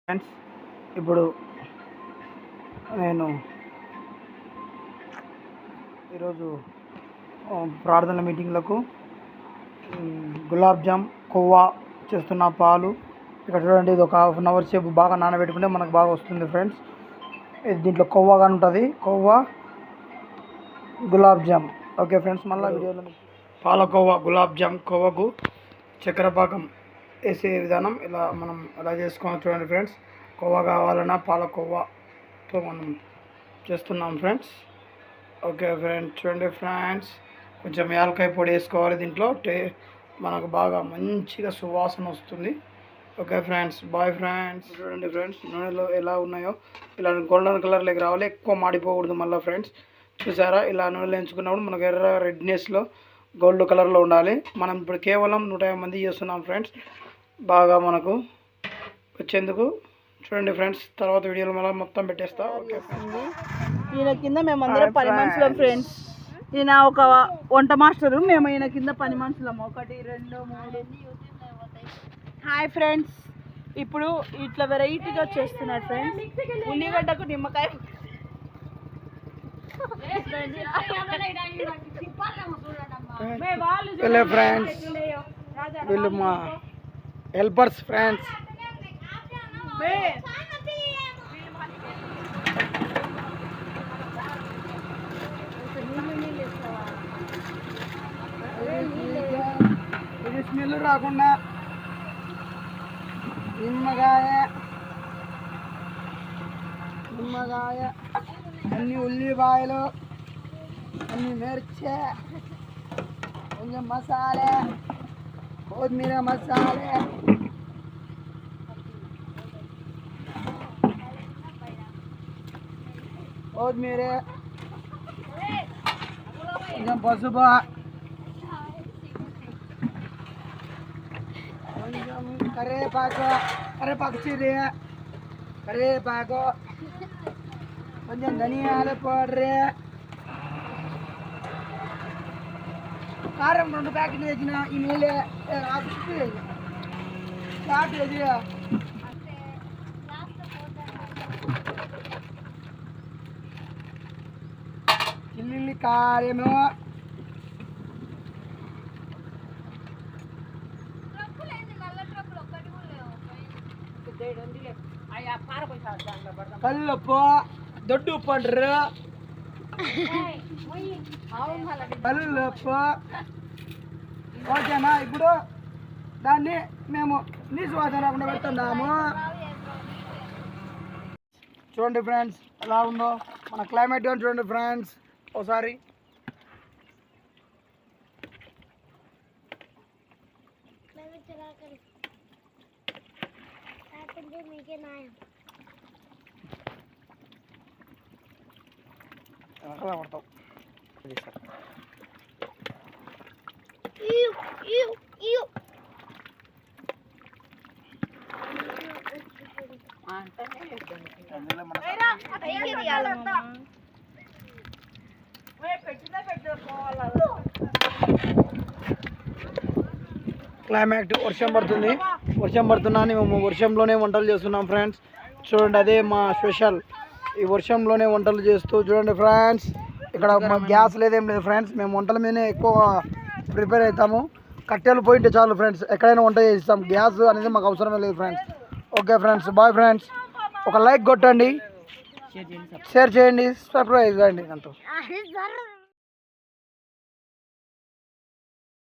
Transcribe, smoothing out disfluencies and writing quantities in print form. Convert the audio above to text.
Friends ఇప్పుడు నేను ఈరోజు ప్రార్థన మీటింగ్లకు గులాబ్ జామ్ కోవా చేస్తున్న పాలు ఇక్కడ చూడండి. ఇది ఒక ½ అవర్ సేపు బాగా నానబెట్టుకుంటే మనకు బాగా వస్తుంది ఫ్రెండ్స్. దీంట్లో కోవా కానీ ఉంటుంది, కోవా గులాబ్ జామ్. ఓకే ఫ్రెండ్స్, మళ్ళీ వీడియోలో పాలకోవా గులాబ్ జామ్ కోవాకు చక్కెర పాకం వేసే విధానం ఇలా మనం ఎలా చేసుకోవాలి చూడండి ఫ్రెండ్స్. కోవా కావాలన్నా పాలకోవాతో మనం చేస్తున్నాం ఫ్రెండ్స్. ఓకే ఫ్రెండ్స్, చూడండి ఫ్రెండ్స్, కొంచెం యాలకాయ పొడి వేసుకోవాలి దీంట్లో. మనకు బాగా మంచిగా సువాసన వస్తుంది. Okay friends, bye friends. చూడండి ఫ్రెండ్స్, నూనెలో ఎలా ఉన్నాయో ఇలా గోల్డెన్ కలర్లోకి రావాలి, ఎక్కువ మాడిపోకూడదు. మళ్ళీ ఫ్రెండ్స్ చూసారా, ఇలా నూనెలో ఎంచుకున్నప్పుడు మనకు ఎర్ర రెడ్నెస్లో గోల్డ్ కలర్లో ఉండాలి. మనం ఇప్పుడు కేవలం 150 మంది చేస్తున్నాం ఫ్రెండ్స్, బాగా మనకు వచ్చేందుకు. చూడండి ఫ్రెండ్స్, తర్వాత వీడియోలో మళ్ళీ మొత్తం పెట్టేస్తా. ఓకే, ఈయన కింద మేమందరం పని మనుషులం ఫ్రెండ్స్. ఈయన ఒక వంట మాస్టరు, మేము ఈయన కింద పని మనుషులం. 1 2 3. హాయ్ ఫ్రెండ్స్, ఇప్పుడు ఇట్లా వెరైటీగా చేస్తున్నారు ఫ్రెండ్స్. ఉల్లిగడ్డకు నిమ్మకాయ. హలో ఫ్రెండ్స్, వీళ్ళు మా హెల్పర్స్ ఫ్రెండ్స్. ఇది స్మెల్ రాకుండా నిమ్మకాయ అన్ని ఉల్లిపాయలు, అన్ని మిర్చి, కొంచెం మసాలా, కొత్తిమీర మసాలా, కొత్తిమీర, కొంచెం పసుపు, కొంచెం కరివేపాకు చిరి, కరివేపాకు, కొంచెం ధనియాల పౌడర్, కారం 2 ప్యాకెట్లు వేసిన. ఈ నీళ్ళే చిల్లి కారము, కల్లుప్పు, దొడ్డు పండ్రు, కల్లుప్పు. ఓకేనా, ఇప్పుడు దాన్ని మేము నీసు వాసన రాకుండా పెడుతున్నాము. చూడండి ఫ్రెండ్స్ ఎలా ఉందో మన క్లైమేట్ చూడండి ఫ్రెండ్స్ ఒకసారి. పడతాం క్లైమేట్ వర్షం పడుతుంది. మేము వర్షంలోనే వంటలు చేస్తున్నాం ఫ్రెండ్స్. చూడండి, అదే మా స్పెషల్. ఈ వర్షంలోనే వంటలు చేస్తూ చూడండి ఫ్రెండ్స్. ఇక్కడ గ్యాస్ లేదేం లేదు ఫ్రెండ్స్, మేము వంటల మీదనే ఎక్కువ ప్రిపేర్ అవుతాము. కట్టెలు పోయింటే చాలు ఫ్రెండ్స్, ఎక్కడైనా వంట చేస్తాం. గ్యాస్ అనేది మాకు అవసరమే లేదు friends. Okay friends, bye friends. ఒక లైక్ కొట్టండి, షేర్ చేయండి, సబ్స్క్రైబ్ చేయండి అంటూ.